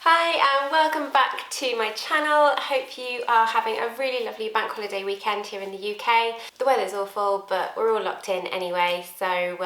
Hi and welcome back to my channel. I hope you are having a really lovely bank holiday weekend here in the UK. The weather's awful, but we're all locked in anyway, so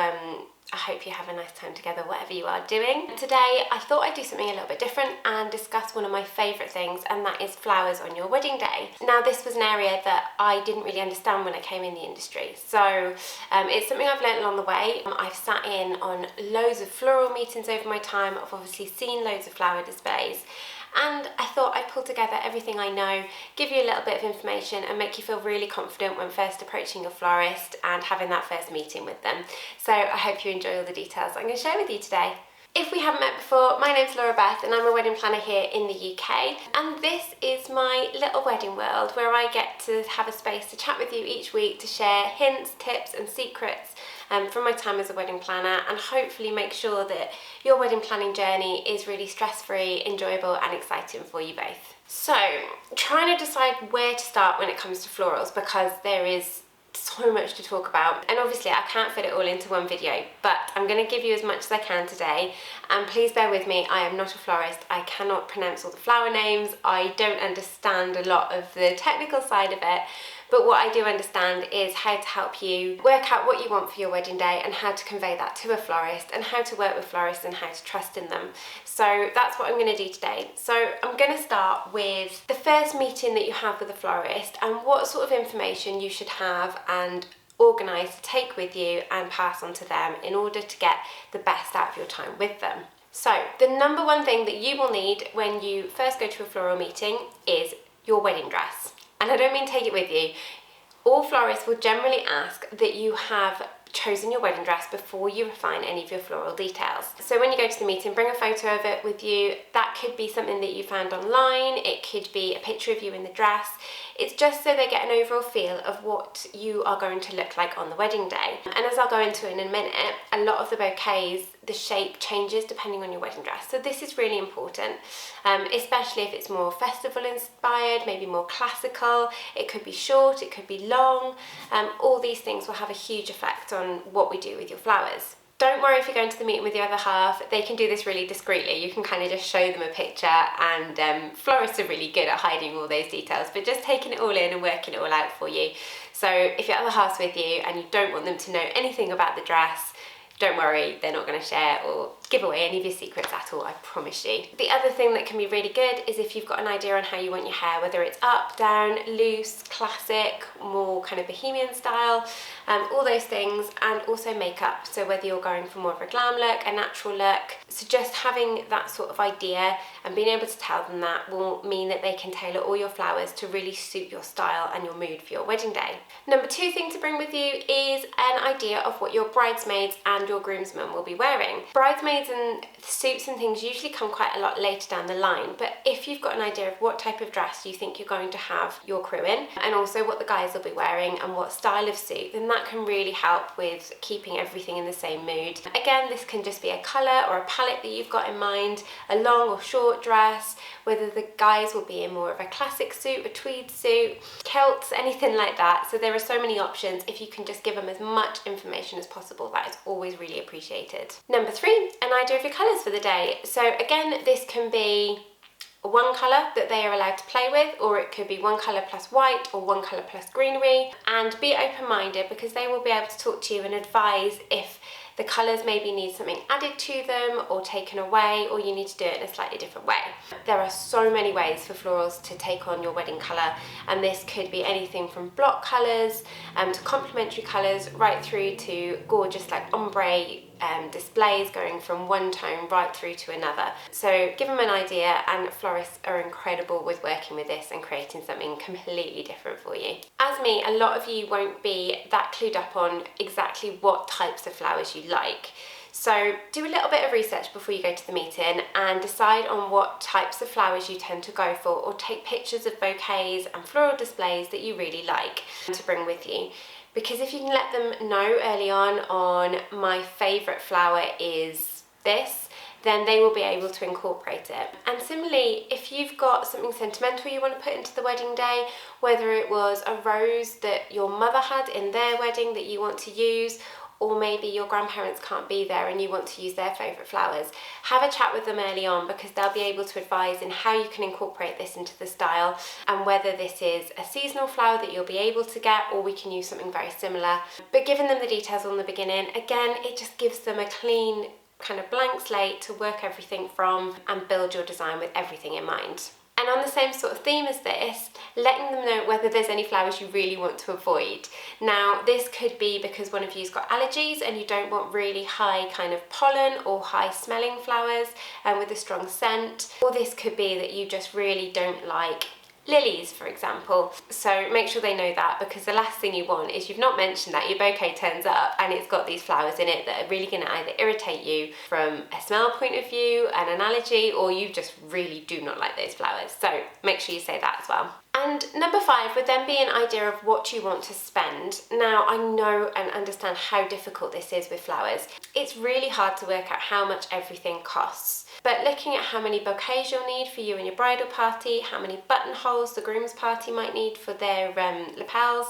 I hope you have a nice time together, whatever you are doing. Today, I thought I'd do something a little bit different and discuss one of my favourite things, and that is flowers on your wedding day. Now, this was an area that I didn't really understand when I came in the industry, so it's something I've learned along the way. I've sat in on loads of floral meetings over my time. I've obviously seen loads of flower displays, and I thought I'd pull together everything I know, give you a little bit of information and make you feel really confident when first approaching your florist and having that first meeting with them. So I hope you enjoy all the details I'm going to share with you today. If we haven't met before, my name's Laura Beth and I'm a wedding planner here in the UK, and this is my little wedding world where I get to have a space to chat with you each week to share hints, tips and secrets from my time as a wedding planner, and hopefully make sure that your wedding planning journey is really stress-free, enjoyable and exciting for you both. So, trying to decide where to start when it comes to florals, because there is so much to talk about, and obviously I can't fit it all into one video, but I'm going to give you as much as I can today, and please bear with me, I am not a florist. I cannot pronounce all the flower names, I don't understand a lot of the technical side of it, but what I do understand is how to help you work out what you want for your wedding day and how to convey that to a florist and how to work with florists and how to trust in them. So that's what I'm going to do today. So I'm going to start with the first meeting that you have with a florist and what sort of information you should have and organise to take with you and pass on to them in order to get the best out of your time with them. So the number one thing that you will need when you first go to a floral meeting is your wedding dress. And I don't mean take it with you. All florists will generally ask that you have chosen your wedding dress before you refine any of your floral details. So when you go to the meeting, bring a photo of it with you. That could be something that you found online, it could be a picture of you in the dress. It's just so they get an overall feel of what you are going to look like on the wedding day. And as I'll go into in a minute, a lot of the bouquets, the shape changes depending on your wedding dress. So this is really important, especially if it's more festival inspired, maybe more classical. It could be short, it could be long. All these things will have a huge effect on what we do with your flowers. Don't worry if you're going to the meeting with your other half, they can do this really discreetly. You can kind of just show them a picture, and florists are really good at hiding all those details, but just taking it all in and working it all out for you. So if your other half's with you and you don't want them to know anything about the dress, don't worry, they're not going to share or give away any of your secrets at all, I promise you. The other thing that can be really good is if you've got an idea on how you want your hair, whether it's up, down, loose, classic, more kind of bohemian style, all those things, and also makeup. So whether you're going for more of a glam look, a natural look, so just having that sort of idea and being able to tell them that will mean that they can tailor all your flowers to really suit your style and your mood for your wedding day. Number two thing to bring with you is an idea of what your bridesmaids and your groomsmen will be wearing. Bridesmaids and suits and things usually come quite a lot later down the line, but if you've got an idea of what type of dress you think you're going to have your crew in, and also what the guys will be wearing and what style of suit, then that can really help with keeping everything in the same mood. Again, this can just be a colour or a palette that you've got in mind, a long or short dress, whether the guys will be in more of a classic suit, a tweed suit, kilts, anything like that. So there are so many options. If you can just give them as much information as possible, that is always really appreciated. Number three, an idea of your colours for the day. So again, this can be one colour that they are allowed to play with, or it could be one colour plus white or one colour plus greenery, and be open-minded because they will be able to talk to you and advise if the colours maybe need something added to them or taken away, or you need to do it in a slightly different way. There are so many ways for florals to take on your wedding colour, and this could be anything from block colours to complementary colours right through to gorgeous like ombre displays going from one tone right through to another. So give them an idea, and florists are incredible with working with this and creating something completely different for you. As me, a lot of you won't be that clued up on exactly what types of flowers you like. So do a little bit of research before you go to the meeting and decide on what types of flowers you tend to go for, or take pictures of bouquets and floral displays that you really like to bring with you. Because if you can let them know early on my favourite flower is this, then they will be able to incorporate it. And similarly, if you've got something sentimental you want to put into the wedding day, whether it was a rose that your mother had in their wedding that you want to use, or maybe your grandparents can't be there and you want to use their favourite flowers, have a chat with them early on, because they'll be able to advise in how you can incorporate this into the style, and whether this is a seasonal flower that you'll be able to get, or we can use something very similar. But giving them the details on the beginning, again, it just gives them a clean kind of blank slate to work everything from and build your design with everything in mind. And on the same sort of theme as this, letting them know whether there's any flowers you really want to avoid. Now, this could be because one of you's got allergies and you don't want really high kind of pollen or high smelling flowers with a strong scent, or this could be that you just really don't like lilies, for example. So make sure they know that, because the last thing you want is you've not mentioned that, your bouquet turns up and it's got these flowers in it that are really going to either irritate you from a smell point of view and an allergy, or you just really do not like those flowers. So make sure you say that as well. And number 5 would then be an idea of what you want to spend. Now, I know and understand how difficult this is with flowers. It's really hard to work out how much everything costs. But looking at how many bouquets you'll need for you and your bridal party, how many buttonholes the groom's party might need for their lapels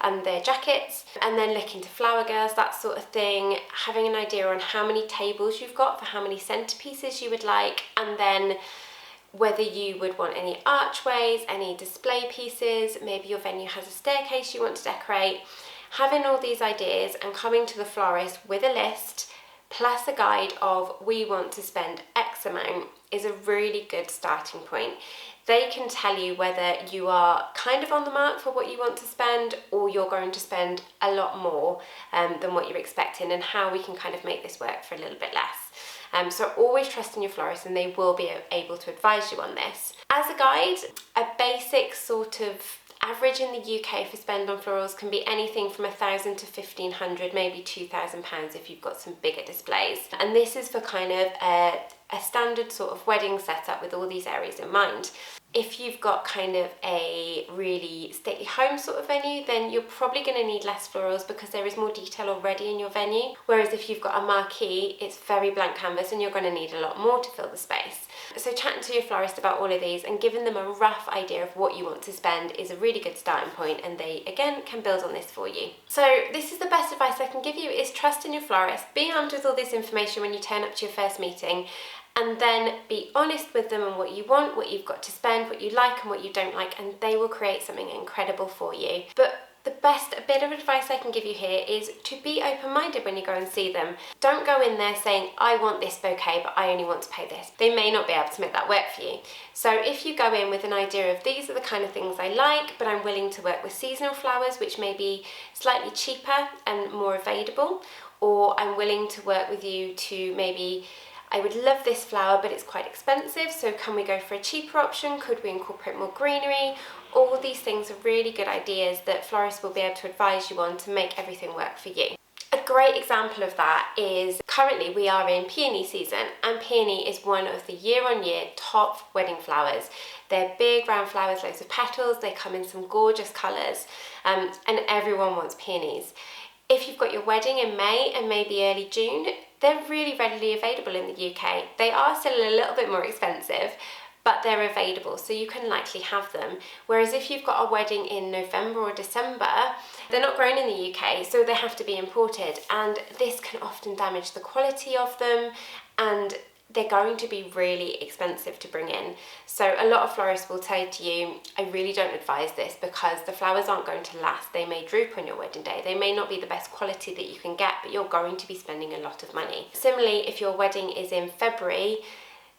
and their jackets, and then looking to flower girls, that sort of thing, having an idea on how many tables you've got for how many centerpieces you would like, and then whether you would want any archways, any display pieces, maybe your venue has a staircase you want to decorate. Having all these ideas and coming to the florist with a list plus a guide of we want to spend X amount is a really good starting point. They can tell you whether you are kind of on the mark for what you want to spend, or you're going to spend a lot more than what you're expecting, and how we can kind of make this work for a little bit less. So always trust in your florist, and they will be able to advise you on this. As a guide, a basic sort of average in the UK for spend on florals can be anything from £1,000 to £1,500, maybe £2,000 if you've got some bigger displays. And this is for kind of a standard sort of wedding setup with all these areas in mind. If you've got kind of a really stately home sort of venue, then you're probably going to need less florals because there is more detail already in your venue. Whereas if you've got a marquee, it's very blank canvas and you're going to need a lot more to fill the space. So chatting to your florist about all of these and giving them a rough idea of what you want to spend is a really good starting point, and they again can build on this for you. So this is the best advice I can give you, is trust in your florist, be armed with all this information when you turn up to your first meeting, and then be honest with them on what you want, what you've got to spend, what you like and what you don't like, and they will create something incredible for you. But the best bit of advice I can give you here is to be open-minded when you go and see them. Don't go in there saying, I want this bouquet, but I only want to pay this. They may not be able to make that work for you. So if you go in with an idea of these are the kind of things I like, but I'm willing to work with seasonal flowers, which may be slightly cheaper and more available, or I'm willing to work with you to maybe, I would love this flower, but it's quite expensive, so can we go for a cheaper option? Could we incorporate more greenery? All these things are really good ideas that florists will be able to advise you on to make everything work for you. A great example of that is currently we are in peony season, and peony is one of the year-on-year top wedding flowers. They're big round flowers, loads of petals, they come in some gorgeous colours, and everyone wants peonies. If you've got your wedding in May and maybe early June, they're really readily available in the UK. They are still a little bit more expensive, but they're available, so you can likely have them. Whereas if you've got a wedding in November or December, they're not grown in the UK, so they have to be imported, and this can often damage the quality of them, and they're going to be really expensive to bring in. So a lot of florists will say to you, I really don't advise this because the flowers aren't going to last. They may droop on your wedding day. They may not be the best quality that you can get, but you're going to be spending a lot of money. Similarly, if your wedding is in February,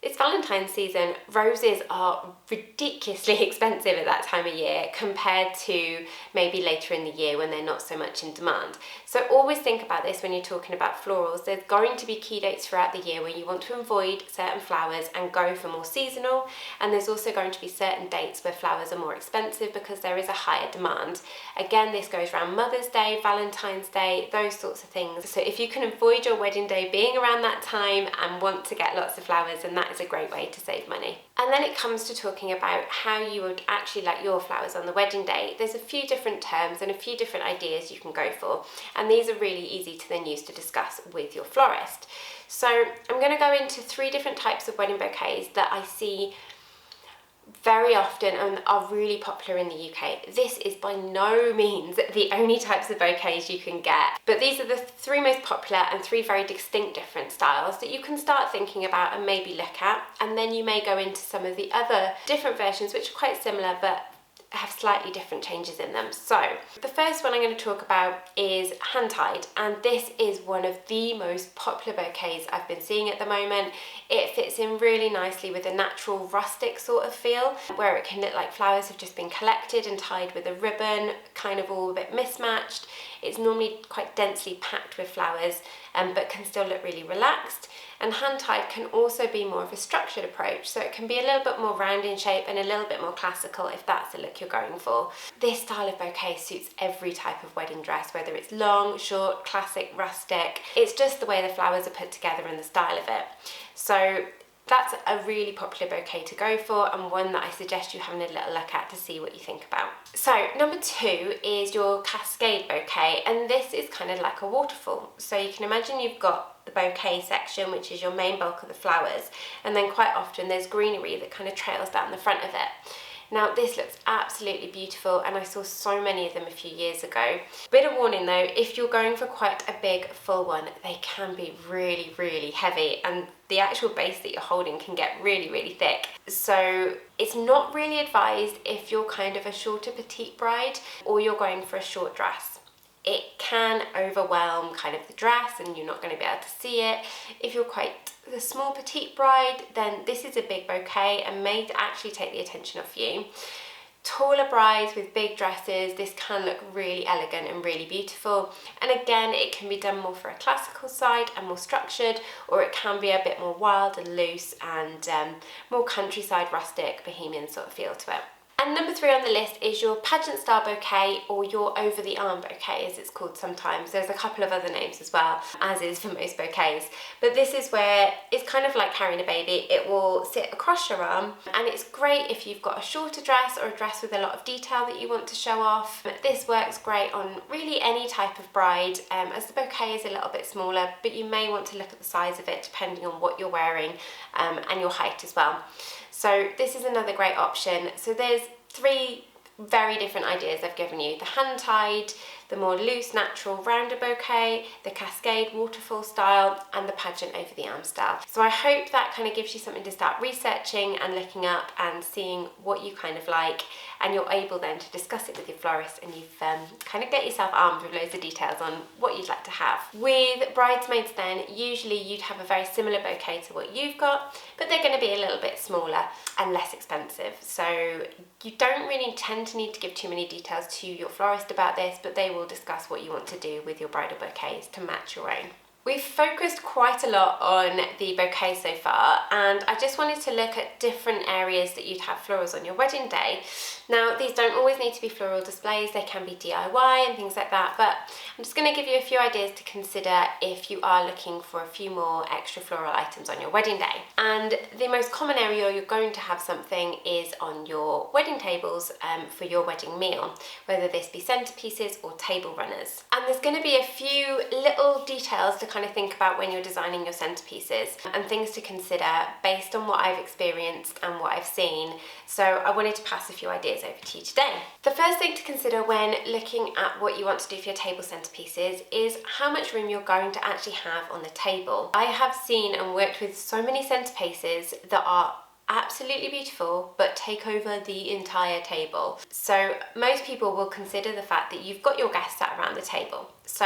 it's Valentine's season. Roses are ridiculously expensive at that time of year compared to maybe later in the year when they're not so much in demand. So always think about this when you're talking about florals. There's going to be key dates throughout the year where you want to avoid certain flowers and go for more seasonal, and there's also going to be certain dates where flowers are more expensive because there is a higher demand. Again, this goes around Mother's Day, Valentine's Day, those sorts of things. So if you can avoid your wedding day being around that time and want to get lots of flowers, then that is a great way to save money. And then it comes to talking about how you would actually like your flowers on the wedding day. There's a few different terms and a few different ideas you can go for, and these are really easy to then use to discuss with your florist. So I'm going to go into 3 different types of wedding bouquets that I see very often and are really popular in the UK. This is by no means the only types of bouquets you can get, but these are the three most popular and three very distinct different styles that you can start thinking about and maybe look at, and then you may go into some of the other different versions which are quite similar but have slightly different changes in them. So the first one I'm going to talk about is hand-tied, and this is one of the most popular bouquets I've been seeing at the moment. It fits in really nicely with a natural rustic sort of feel, where it can look like flowers have just been collected and tied with a ribbon, kind of all a bit mismatched. It's normally quite densely packed with flowers, but can still look really relaxed. And hand-tied can also be more of a structured approach, so it can be a little bit more round in shape and a little bit more classical if that's the look you're going for. This style of bouquet suits every type of wedding dress, whether it's long, short, classic, rustic. It's just the way the flowers are put together and the style of it. So that's a really popular bouquet to go for, and one that I suggest you having a little look at to see what you think about. So number two is your cascade bouquet, and this is kind of like a waterfall. So you can imagine you've got the bouquet section, which is your main bulk of the flowers, and then quite often there's greenery that kind of trails down the front of it. Now this looks absolutely beautiful, and I saw so many of them a few years ago. Bit of warning though, if you're going for quite a big full one, they can be really, really heavy, and the actual base that you're holding can get really, really thick. So it's not really advised if you're kind of a shorter petite bride or you're going for a short dress. It can overwhelm kind of the dress and you're not going to be able to see it. If you're quite the small petite bride, then this is a big bouquet and may actually take the attention off you. Taller brides with big dresses, this can look really elegant and really beautiful. And again, it can be done more for a classical side and more structured, or it can be a bit more wild and loose and more countryside, rustic, bohemian sort of feel to it. And number three on the list is your pageant style bouquet, or your over the arm bouquet as it's called sometimes. There's a couple of other names as well, as is for most bouquets. But this is where it's kind of like carrying a baby. It will sit across your arm, and it's great if you've got a shorter dress or a dress with a lot of detail that you want to show off. This works great on really any type of bride, as the bouquet is a little bit smaller, but you may want to look at the size of it depending on what you're wearing and your height as well. So this is another great option. So there's three very different ideas I've given you: the hand-tied, the more loose, natural, rounder bouquet, the cascade waterfall style, and the pageant over the arm style. So I hope that kind of gives you something to start researching and looking up and seeing what you kind of like, and you're able then to discuss it with your florist, and you've kind of get yourself armed with loads of details on what you'd like to have. With bridesmaids then, usually you'd have a very similar bouquet to what you've got, but they're going to be a little bit smaller and less expensive. So you don't really tend to need to give too many details to your florist about this, but they will discuss what you want to do with your bridal bouquets to match your own. We've focused quite a lot on the bouquet so far, and I just wanted to look at different areas that you'd have florals on your wedding day. Now, these don't always need to be floral displays, they can be DIY and things like that, but I'm just going to give you a few ideas to consider if you are looking for a few more extra floral items on your wedding day. And the most common area you're going to have something is on your wedding tables for your wedding meal, whether this be centerpieces or table runners. And there's going to be a few little details to kind of think about when you're designing your centerpieces, and things to consider based on what I've experienced and what I've seen. So I wanted to pass a few ideas over to you today. The first thing to consider when looking at what you want to do for your table centerpieces is how much room you're going to actually have on the table. I have seen and worked with so many centerpieces that are absolutely beautiful but take over the entire table. So most people will consider the fact that you've got your guests sat around the table. So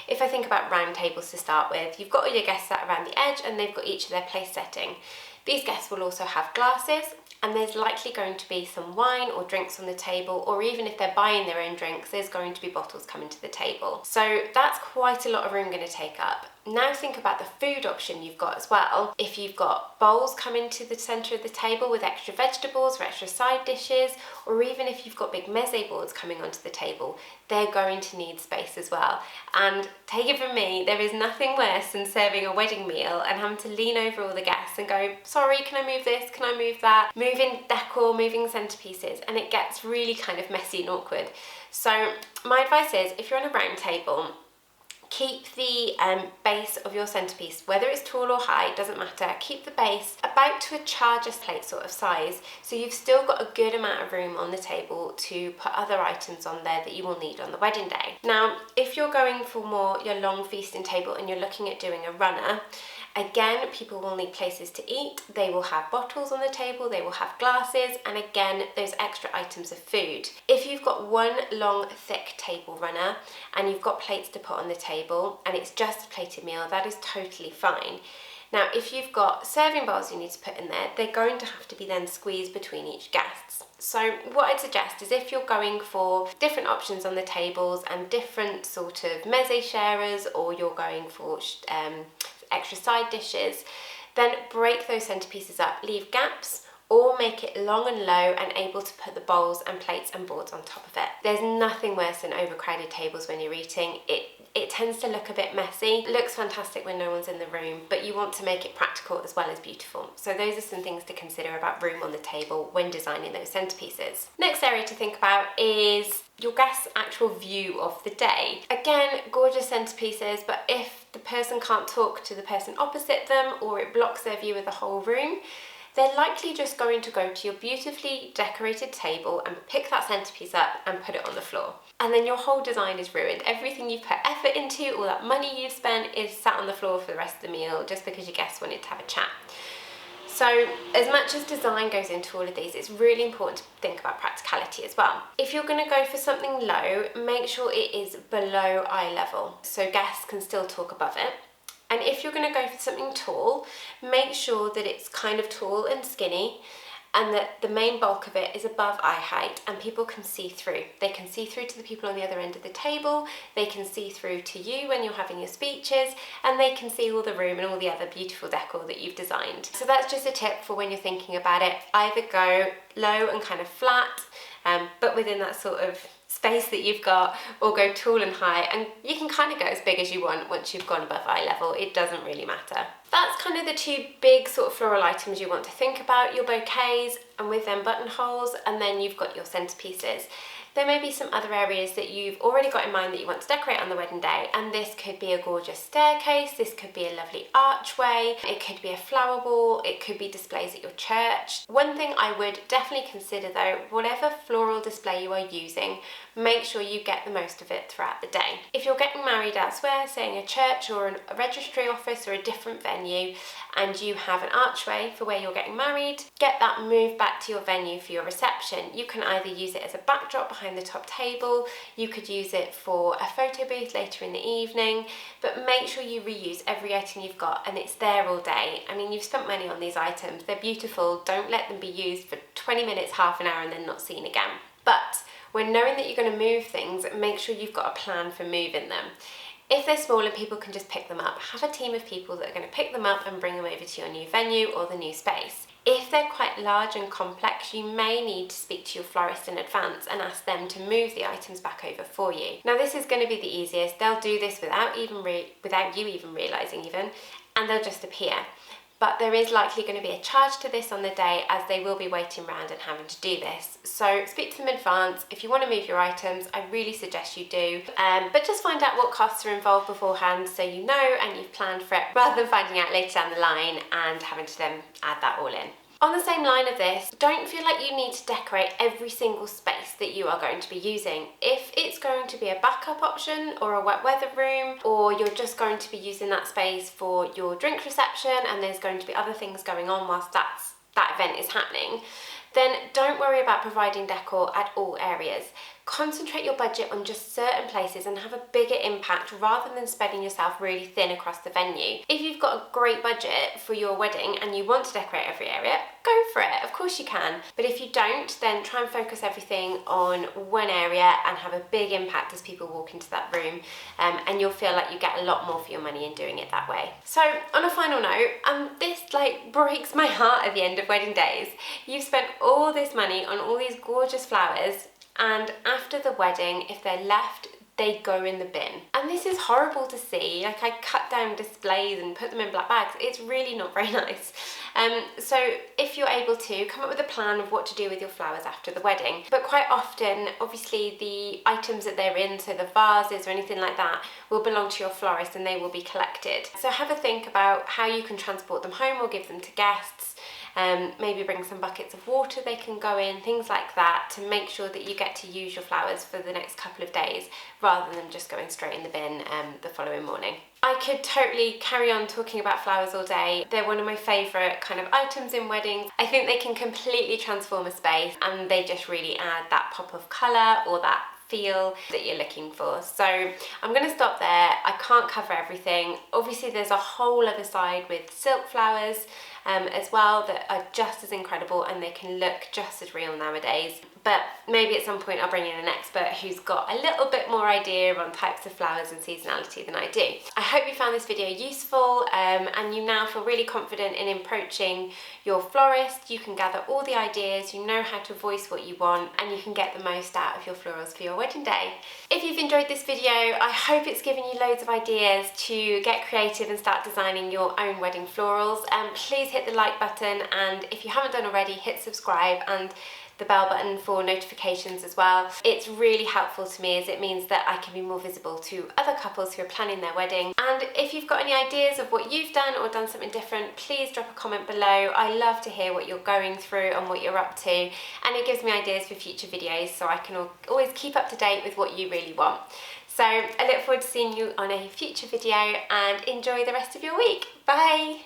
if I think about round tables to start with, you've got all your guests sat around the edge and they've got each of their place setting. These guests will also have glasses, and there's likely going to be some wine or drinks on the table, or even if they're buying their own drinks, there's going to be bottles coming to the table. So that's quite a lot of room going to take up. Now think about the food option you've got as well. If you've got bowls coming to the centre of the table with extra vegetables or extra side dishes, or even if you've got big meze boards coming onto the table, they're going to need space as well. And take it from me, there is nothing worse than serving a wedding meal and having to lean over all the guests and go, sorry, can I move this, can I move that? Moving decor, moving centerpieces, and it gets really kind of messy and awkward. So my advice is, if you're on a round table, Keep the base of your centerpiece, whether it's tall or high, doesn't matter, keep the base about to a charger plate sort of size, so you've still got a good amount of room on the table to put other items on there that you will need on the wedding day. Now, if you're going for more your long feasting table and you're looking at doing a runner, again, people will need places to eat. They will have bottles on the table, they will have glasses, and again, those extra items of food. If you've got one long, thick table runner and you've got plates to put on the table and it's just a plated meal, that is totally fine. Now, if you've got serving bowls you need to put in there, they're going to have to be then squeezed between each guest. So what I'd suggest is if you're going for different options on the tables and different sort of meze sharers, or you're going for extra side dishes, then break those centerpieces up, leave gaps, or make it long and low and able to put the bowls and plates and boards on top of it. There's nothing worse than overcrowded tables when you're eating. It tends to look a bit messy. It looks fantastic when no one's in the room, but you want to make it practical as well as beautiful. So those are some things to consider about room on the table when designing those centerpieces. Next area to think about is your guest's actual view of the day. Again, gorgeous centerpieces, but if the person can't talk to the person opposite them, or it blocks their view of the whole room, they're likely just going to go to your beautifully decorated table and pick that centerpiece up and put it on the floor. And then your whole design is ruined. Everything you've put effort into, all that money you've spent, is sat on the floor for the rest of the meal just because your guests wanted to have a chat. So as much as design goes into all of these, it's really important to think about practicality as well. If you're going to go for something low, make sure it is below eye level so guests can still talk above it. And if you're going to go for something tall, make sure that it's kind of tall and skinny, and that the main bulk of it is above eye height and people can see through. They can see through to the people on the other end of the table, they can see through to you when you're having your speeches, and they can see all the room and all the other beautiful decor that you've designed. So that's just a tip for when you're thinking about it. Either go low and kind of flat, but within that sort of space that you've got, or go tall and high, and you can kind of go as big as you want once you've gone above eye level. It doesn't really matter. That's kind of the two big sort of floral items you want to think about: your bouquets and with them buttonholes, and then you've got your centerpieces. There may be some other areas that you've already got in mind that you want to decorate on the wedding day, and this could be a gorgeous staircase, this could be a lovely archway, it could be a flower wall, it could be displays at your church. One thing I would definitely consider though, whatever floral display you are using, make sure you get the most of it throughout the day. If you're getting married elsewhere, say in a church or a registry office or a different venue, and you have an archway for where you're getting married, get that moved back to your venue for your reception. You can either use it as a backdrop behind the top table, you could use it for a photo booth later in the evening, but make sure you reuse every item you've got and it's there all day. I mean, you've spent money on these items, they're beautiful, don't let them be used for 20 minutes, half an hour and then not seen again. But when knowing that you're going to move things, make sure you've got a plan for moving them. If they're small and people can just pick them up, have a team of people that are going to pick them up and bring them over to your new venue or the new space. If they're quite large and complex, you may need to speak to your florist in advance and ask them to move the items back over for you. Now this is going to be the easiest. They'll do this without you even realising and they'll just appear. But there is likely going to be a charge to this on the day, as they will be waiting around and having to do this. So speak to them in advance. If you want to move your items, I really suggest you do. But just find out what costs are involved beforehand so you know and you've planned for it, rather than finding out later down the line and having to then add that all in. On the same line of this, don't feel like you need to decorate every single space that you are going to be using. If it's going to be a backup option or a wet weather room, or you're just going to be using that space for your drink reception and there's going to be other things going on whilst that event is happening, then don't worry about providing decor at all areas. Concentrate your budget on just certain places and have a bigger impact rather than spreading yourself really thin across the venue. If you've got a great budget for your wedding and you want to decorate every area, go for it, of course you can. But if you don't, then try and focus everything on one area and have a big impact as people walk into that room, and you'll feel like you get a lot more for your money in doing it that way. So on a final note, this breaks my heart at the end of wedding days. You've spent all this money on all these gorgeous flowers, and after the wedding, if they're left, they go in the bin. And this is horrible to see. Like, I cut down displays and put them in black bags. It's really not very nice. So if you're able to, come up with a plan of what to do with your flowers after the wedding. But quite often, obviously, the items that they're in, so the vases or anything like that, will belong to your florist and they will be collected. So have a think about how you can transport them home or give them to guests. Maybe bring some buckets of water they can go in, things like that, to make sure that you get to use your flowers for the next couple of days rather than just going straight in the bin the following morning. I could totally carry on talking about flowers all day. They're one of my favourite kind of items in weddings. I think they can completely transform a space and they just really add that pop of colour or that feel that you're looking for. So I'm going to stop there. I can't cover everything. Obviously there's a whole other side with silk flowers as well that are just as incredible and they can look just as real nowadays. But maybe at some point I'll bring in an expert who's got a little bit more idea on types of flowers and seasonality than I do. I hope you found this video useful and you now feel really confident in approaching your florist. You can gather all the ideas, you know how to voice what you want, and you can get the most out of your florals for your wedding day. If you've enjoyed this video, I hope it's given you loads of ideas to get creative and start designing your own wedding florals. Please hit the like button, and if you haven't done already, hit subscribe and the bell button for notifications as well. It's really helpful to me as it means that I can be more visible to other couples who are planning their wedding. And if you've got any ideas of what you've done or done something different, please drop a comment below. I love to hear what you're going through and what you're up to, and it gives me ideas for future videos so I can always keep up to date with what you really want. So I look forward to seeing you on a future video and enjoy the rest of your week. Bye!